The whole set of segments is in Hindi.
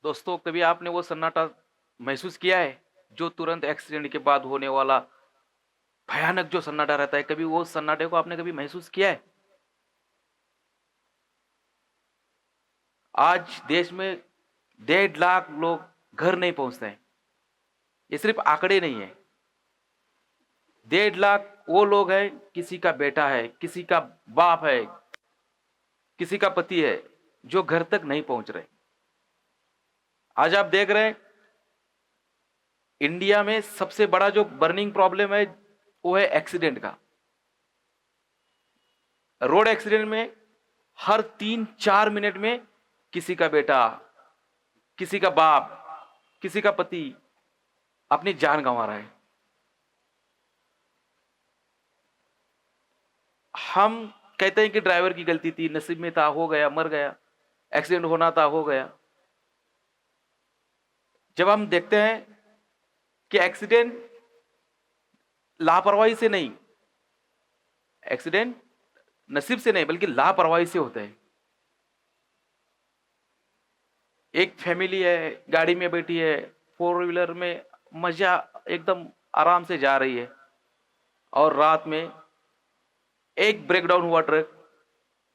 दोस्तों, कभी आपने वो सन्नाटा महसूस किया है जो तुरंत एक्सीडेंट के बाद होने वाला भयानक जो सन्नाटा रहता है? कभी वो सन्नाटे को आपने कभी महसूस किया है? आज देश में 1.5 लाख लोग घर नहीं पहुंचते हैं। ये सिर्फ आंकड़े नहीं है। 1.5 लाख वो लोग हैं, किसी का बेटा है, किसी का बाप है, किसी का पति है, जो घर तक नहीं पहुंच रहे। आज आप देख रहे हैं इंडिया में सबसे बड़ा जो बर्निंग प्रॉब्लम है वो है एक्सीडेंट का। रोड एक्सीडेंट में हर 3-4 मिनट में किसी का बेटा, किसी का बाप, किसी का पति अपनी जान गंवा रहा है। हम कहते हैं कि ड्राइवर की गलती थी, नसीब में था, हो गया, मर गया, एक्सीडेंट होना था, हो गया। जब हम देखते हैं कि एक्सीडेंट लापरवाही से नहीं, एक्सीडेंट नसीब से नहीं बल्कि लापरवाही से होते हैं। एक फैमिली है, गाड़ी में बैठी है, 4 व्हीलर में मजा एकदम आराम से जा रही है, और रात में एक ब्रेकडाउन हुआ ट्रक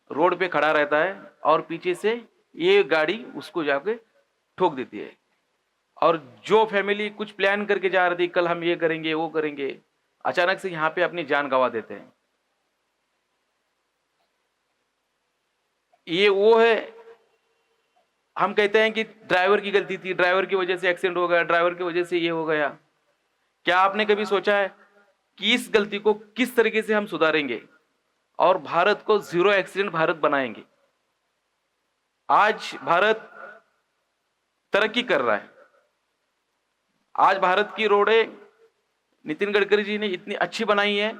रोड पे खड़ा रहता है और पीछे से ये गाड़ी उसको जाके ठोक देती है। और जो फैमिली कुछ प्लान करके जा रही थी, कल हम ये करेंगे वो करेंगे, अचानक से यहां पे अपनी जान गंवा देते हैं। ये वो है, हम कहते हैं कि ड्राइवर की गलती थी, ड्राइवर की वजह से एक्सीडेंट हो गया, ड्राइवर की वजह से ये हो गया। क्या आपने कभी सोचा है कि इस गलती को किस तरीके से हम सुधारेंगे और भारत को जीरो एक्सीडेंट भारत बनाएंगे? आज भारत तरक्की कर रहा है। आज भारत की रोडें नितिन गडकरी जी ने इतनी अच्छी बनाई है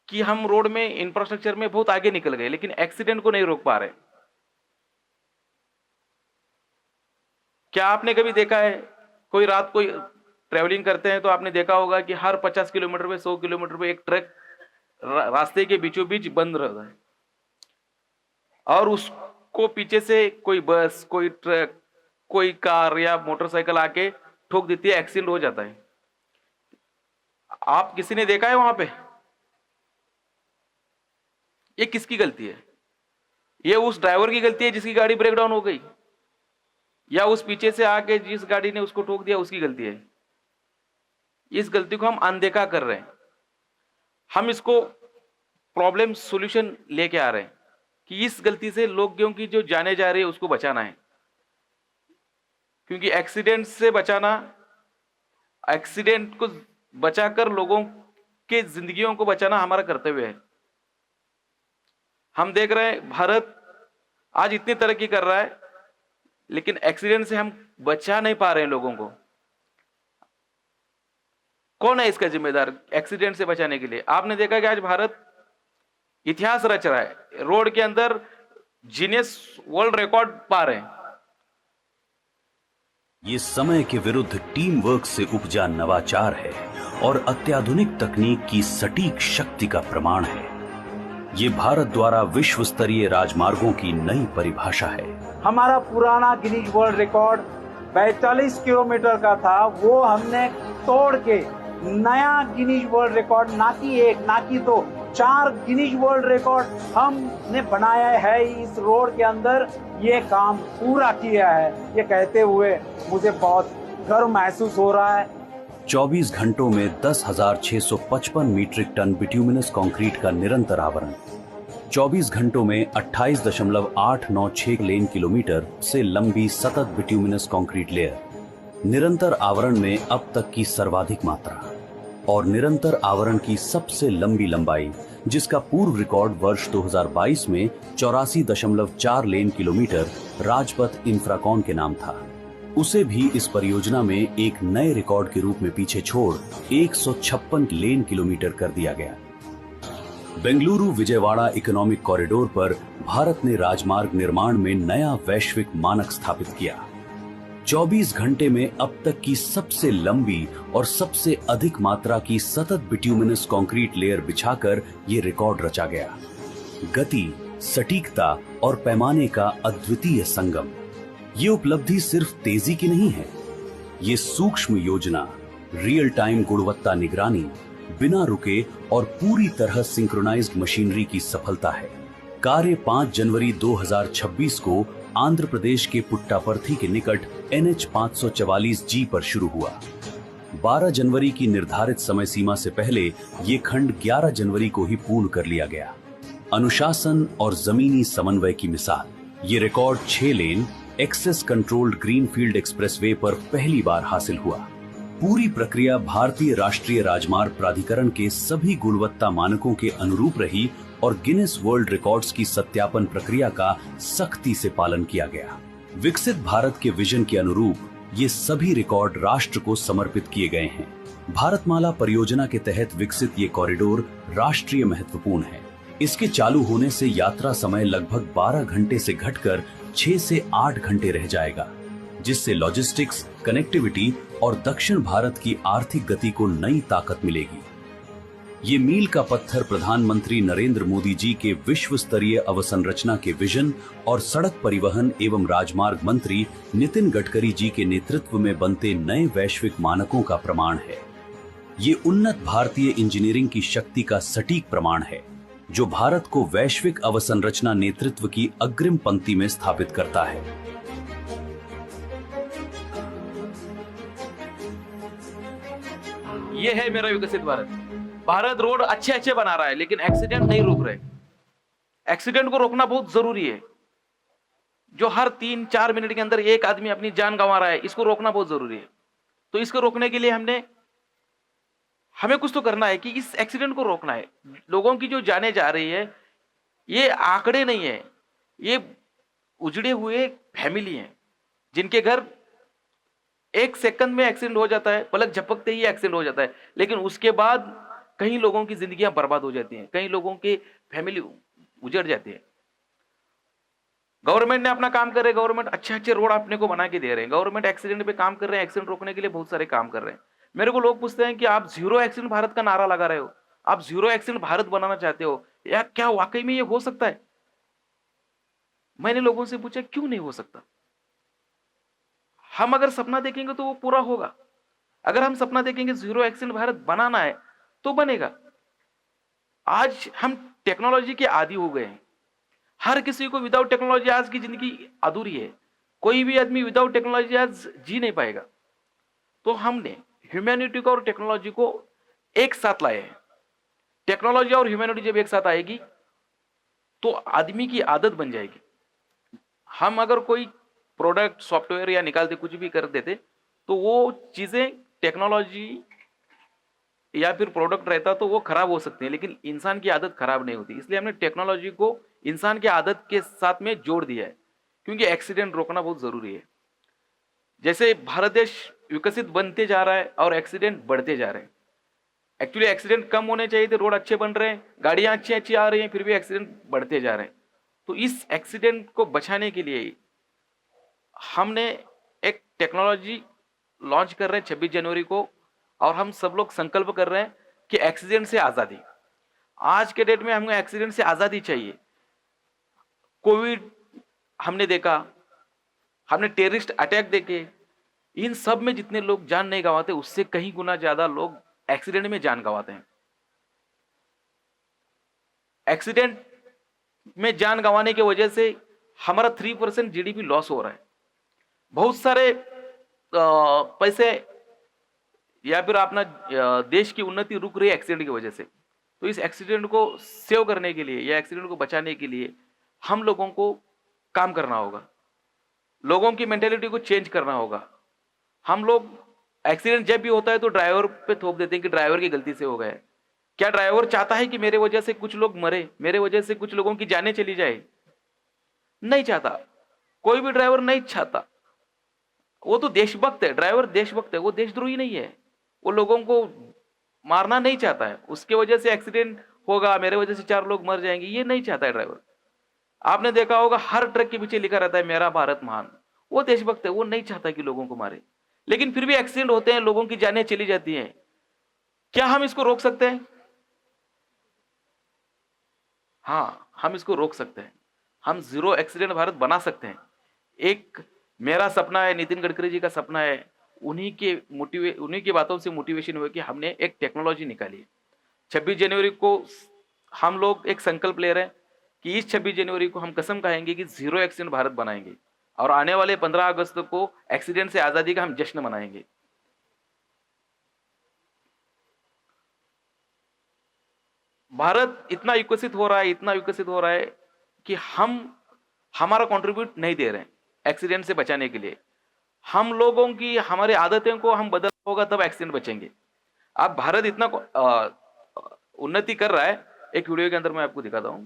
कि हम रोड में इंफ्रास्ट्रक्चर में बहुत आगे निकल गए, लेकिन एक्सीडेंट को नहीं रोक पा रहे। क्या आपने कभी देखा है, कोई रात को ट्रेवलिंग करते हैं तो आपने देखा होगा कि हर 50 किलोमीटर पे, 100 किलोमीटर पे एक ट्रक रास्ते के बीचों बीच बंद रहता है, और उसको पीछे से कोई बस, कोई ट्रक, कोई कार या मोटरसाइकिल आके ठोक देती है, एक्सीडेंट हो जाता है। आप किसी ने देखा है वहां पे? ये किसकी गलती है? ये उस ड्राइवर की गलती है जिसकी गाड़ी ब्रेक डाउन हो गई, या उस पीछे से आके जिस गाड़ी ने उसको ठोक दिया उसकी गलती है? इस गलती को हम अनदेखा कर रहे हैं। हम इसको प्रॉब्लम सॉल्यूशन लेके आ रहे हैं कि इस गलती से लोगों की जो जाने जा रही है उसको बचाना है, क्योंकि एक्सीडेंट से बचाना, एक्सीडेंट को बचाकर लोगों के जिंदगियों को बचाना हमारा कर्तव्य है। हम देख रहे हैं भारत आज इतनी तरक्की कर रहा है, लेकिन एक्सीडेंट से हम बचा नहीं पा रहे हैं लोगों को। कौन है इसका जिम्मेदार एक्सीडेंट से बचाने के लिए? आपने देखा कि आज भारत इतिहास रच रहा है, रोड के अंदर जीनियस वर्ल्ड रिकॉर्ड पा रहे हैं। ये समय के विरुद्ध टीम वर्क से उपजा नवाचार है और अत्याधुनिक तकनीक की सटीक शक्ति का प्रमाण है। ये भारत द्वारा विश्व स्तरीय राजमार्गों की नई परिभाषा है। हमारा पुराना गिनीज वर्ल्ड रिकॉर्ड 45 किलोमीटर का था, वो हमने तोड़ के नया गिनीज वर्ल्ड रिकॉर्ड, ना कि एक, ना कि दो, 4 गिनीज वर्ल्ड रिकॉर्ड हमने बनाया है इस रोड के अंदर। ये काम पूरा किया है, ये कहते हुए मुझे बहुत गर्व महसूस हो रहा है। 24 घंटों में 10,655 मीट्रिक टन बिट्यूमिनस कंक्रीट का निरंतर आवरण, 24 घंटों में 28.896 लेन किलोमीटर से लंबी सतत बिट्यूमिनस कंक्रीट लेयर, निरंतर आवरण में अब तक की सर्वाधिक मात्रा, और निरंतर आवरण की सबसे लंबी लंबाई, जिसका पूर्व रिकॉर्ड वर्ष 2022 में 84.4 लेन किलोमीटर राजपथ इंफ्राकॉन के नाम था, उसे भी इस परियोजना में एक नए रिकॉर्ड के रूप में पीछे छोड़ 156 लेन किलोमीटर कर दिया गया। बेंगलुरु विजयवाड़ा इकोनॉमिक कॉरिडोर पर भारत ने राजमार्ग निर्माण में नया वैश्विक मानक स्थापित किया। 24 घंटे में अब तक की सबसे लंबी और सबसे अधिक मात्रा की सतत बिट्यूमिनस कंक्रीट लेयर बिछाकर ये रिकॉर्ड रचा गया। गति, सटीकता और पैमाने का अद्वितीय संगम, ये उपलब्धि सिर्फ तेजी की नहीं है, ये सूक्ष्म योजना, रियल टाइम गुणवत्ता निगरानी, बिना रुके और पूरी तरह सिंक्रोनाइज्ड मशीनरी की सफलता है। कार्य 5 जनवरी 2026 को आंध्र प्रदेश के पुट्टापर्थी के निकट NH 544G पर शुरू हुआ। 12 जनवरी की निर्धारित समय सीमा से पहले ये खंड 11 जनवरी को ही पूर्ण कर लिया गया। अनुशासन और जमीनी समन्वय की मिसाल, ये record 6 lane access controlled greenfield expressway पर पहली बार हासिल हुआ। पूरी प्रक्रिया भारतीय राष्ट्रीय राजमार्ग प्राधिकरण के सभी गुणवत्ता मानकों के अनुरूप रही और गिनेस वर्ल्ड रिकॉर्ड्स की सत्यापन प्रक्रिया का सख्ती से पालन किया गया। विकसित भारत के विजन के अनुरूप ये सभी रिकॉर्ड राष्ट्र को समर्पित किए गए हैं। भारतमाला परियोजना के तहत विकसित ये कॉरिडोर राष्ट्रीय महत्वपूर्ण है। इसके चालू होने से यात्रा समय लगभग 12 घंटे से घटकर 6 से 8 घंटे रह जाएगा, जिससे लॉजिस्टिक्स, कनेक्टिविटी और दक्षिण भारत की आर्थिक गति को नई ताकत मिलेगी। ये मील का पत्थर प्रधानमंत्री नरेंद्र मोदी जी के विश्व स्तरीय अवसंरचना के विजन और सड़क परिवहन एवं राजमार्ग मंत्री नितिन गडकरी जी के नेतृत्व में बनते नए वैश्विक मानकों का प्रमाण है। ये उन्नत भारतीय इंजीनियरिंग की शक्ति का सटीक प्रमाण है, जो भारत को वैश्विक अवसंरचना नेतृत्व की अग्रिम पंक्ति में स्थापित करता है। ये है मेरा विकसित भारत। भारत रोड अच्छे अच्छे बना रहा है, लेकिन एक्सीडेंट नहीं रोक रहे। एक्सीडेंट को रोकना बहुत जरूरी है। जो हर 3-4 मिनट के अंदर एक आदमी अपनी जान गंवा रहा है, इसको रोकना बहुत जरूरी है। तो इसको रोकने के लिए हमें कुछ तो करना है कि इस एक्सीडेंट को रोकना है। लोगों की जो जाने जा रही है, ये आंकड़े नहीं है, ये उजड़े हुए फैमिली हैं, जिनके घर 1 सेकंड में एक्सीडेंट हो जाता है, पलक झपकते ही एक्सीडेंट हो जाता है, लेकिन उसके बाद कई लोगों की जिंदगियां बर्बाद हो जाती हैं, कई लोगों के फैमिली उजड़ जाती है। गवर्नमेंट ने अपना काम कर रहे हैं, गवर्नमेंट अच्छे अच्छे रोड अपने को बना के दे रहे हैं, गवर्नमेंट एक्सीडेंट पे काम कर रहे हैं, एक्सीडेंट रोकने के लिए बहुत सारे काम कर रहे हैं। मेरे को लोग पूछते हैं कि आप जीरो एक्सीडेंट भारत का नारा लगा रहे हो, आप जीरो एक्सीडेंट भारत बनाना चाहते हो, या क्या वाकई में ये हो सकता है? मैंने लोगों से पूछा क्यों नहीं हो सकता? हम अगर सपना देखेंगे तो वो पूरा होगा। अगर हम सपना देखेंगे जीरो एक्सीडेंट भारत बनाना है तो बनेगा। आज हम टेक्नोलॉजी के आदी हो गए हैं। हर किसी को विदाउट टेक्नोलॉजी आज की जिंदगी अधूरी है। कोई भी आदमी विदाउट टेक्नोलॉजी आज जी नहीं पाएगा। तो हमने ह्यूमैनिटी को और टेक्नोलॉजी को एक साथ लाए हैं। टेक्नोलॉजी और ह्यूमैनिटी जब एक साथ आएगी तो आदमी की आदत बन जाएगी। हम अगर कोई प्रोडक्ट, सॉफ्टवेयर या निकालते, कुछ भी कर देते, तो वो चीजें टेक्नोलॉजी या फिर प्रोडक्ट रहता तो वो खराब हो सकते हैं, लेकिन इंसान की आदत खराब नहीं होती। इसलिए हमने टेक्नोलॉजी को इंसान की आदत के साथ में जोड़ दिया है, क्योंकि एक्सीडेंट रोकना बहुत जरूरी है। जैसे भारत देश विकसित बनते जा रहा है और एक्सीडेंट बढ़ते जा रहे हैं। एक्चुअली एक्सीडेंट कम होने चाहिए थे, रोड अच्छे बन रहे हैं, गाड़ियां अच्छी अच्छी आ रही हैं, फिर भी एक्सीडेंट बढ़ते जा रहे हैं। तो इस एक्सीडेंट को बचाने के लिए हमने एक टेक्नोलॉजी लॉन्च कर रहे हैं 26 जनवरी को, और हम सब लोग संकल्प कर रहे हैं कि एक्सीडेंट से आजादी। आज के डेट में हमें एक्सीडेंट से आजादी चाहिए। कोविड हमने देखा, हमने टेररिस्ट अटैक देखे, इन सब में जितने लोग जान नहीं गंवाते, उससे कहीं गुना ज्यादा लोग एक्सीडेंट में जान गंवाते हैं। एक्सीडेंट में जान गंवाने की वजह से हमारा 3% जीडीपी लॉस हो रहा है। बहुत सारे पैसे या फिर अपना देश की उन्नति रुक रही है एक्सीडेंट की वजह से। तो इस एक्सीडेंट को सेव करने के लिए या एक्सीडेंट को बचाने के लिए हम लोगों को काम करना होगा। लोगों की मेंटेलिटी को चेंज करना होगा। हम लोग एक्सीडेंट जब भी होता है तो ड्राइवर पे थोप देते हैं कि ड्राइवर की गलती से हो गया है। क्या ड्राइवर चाहता है कि मेरे वजह से कुछ लोग मरे, मेरे वजह से कुछ लोगों की जानें चली जाए? नहीं चाहता, कोई भी ड्राइवर नहीं चाहता। वो तो देशभक्त है, ड्राइवर देशभक्त है, वो देशद्रोही नहीं है। वो लोगों को मारना नहीं चाहता है, उसके वजह से एक्सीडेंट होगा, मेरे वजह से 4 लोग मर जाएंगे, ये नहीं चाहता है ड्राइवर। आपने देखा होगा हर ट्रक के पीछे लिखा रहता है मेरा भारत महान। वो देशभक्त है, वो नहीं चाहता कि लोगों को मारे, लेकिन फिर भी एक्सीडेंट होते हैं, लोगों की जानें चली जाती हैं। क्या हम इसको रोक सकते हैं? हाँ, हम इसको रोक सकते हैं। हम जीरो एक्सीडेंट भारत बना सकते हैं। एक मेरा सपना है, नितिन गडकरी जी का सपना है, उन्हीं की बातों से मोटिवेशन हुआ कि हमने एक टेक्नोलॉजी निकाली है। 26 जनवरी को हम लोग एक संकल्प ले रहे हैं कि इस 26 जनवरी को हम कसम खाएंगे कि जीरो एक्सीडेंट भारत बनाएंगे और आने वाले 15 अगस्त को एक्सीडेंट से आजादी का हम जश्न मनाएंगे। भारत इतना विकसित हो रहा है कि हम हमारा कंट्रीब्यूट नहीं दे रहे हैं एक्सीडेंट से बचाने के लिए। हम लोगों की हमारी आदतें को हम बदल होगा तब एक्सीडेंट बचेंगे। अब भारत इतना उन्नति कर रहा है, एक वीडियो के अंदर मैं आपको दिखाता हूं।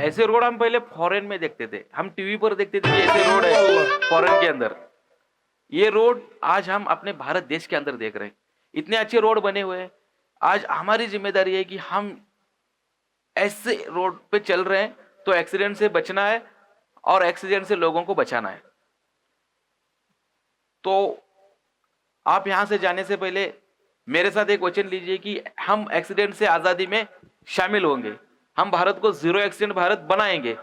ऐसे रोड हम पहले फॉरेन में देखते थे, हम टीवी पर देखते थे कि ऐसे रोड है फॉरेन के अंदर। ये रोड आज हम अपने भारत देश के अंदर देख रहे हैं। इतने अच्छे रोड बने हुए हैं। आज हमारी जिम्मेदारी है कि हम ऐसे रोड पे चल रहे हैं तो एक्सीडेंट से बचना है और एक्सीडेंट से लोगों को बचाना है। तो आप यहां से जाने से पहले मेरे साथ एक वचन लीजिए कि हम एक्सीडेंट से आजादी में शामिल होंगे। हम भारत को जीरो एक्सीडेंट भारत बनाएंगे।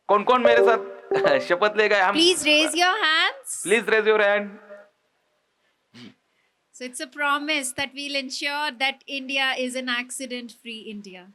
कौन कौन मेरे साथ शपथ लेगा? हम Please raise your hands. Please raise your hand. So it's a promise that we'll ensure that India is an accident-free India.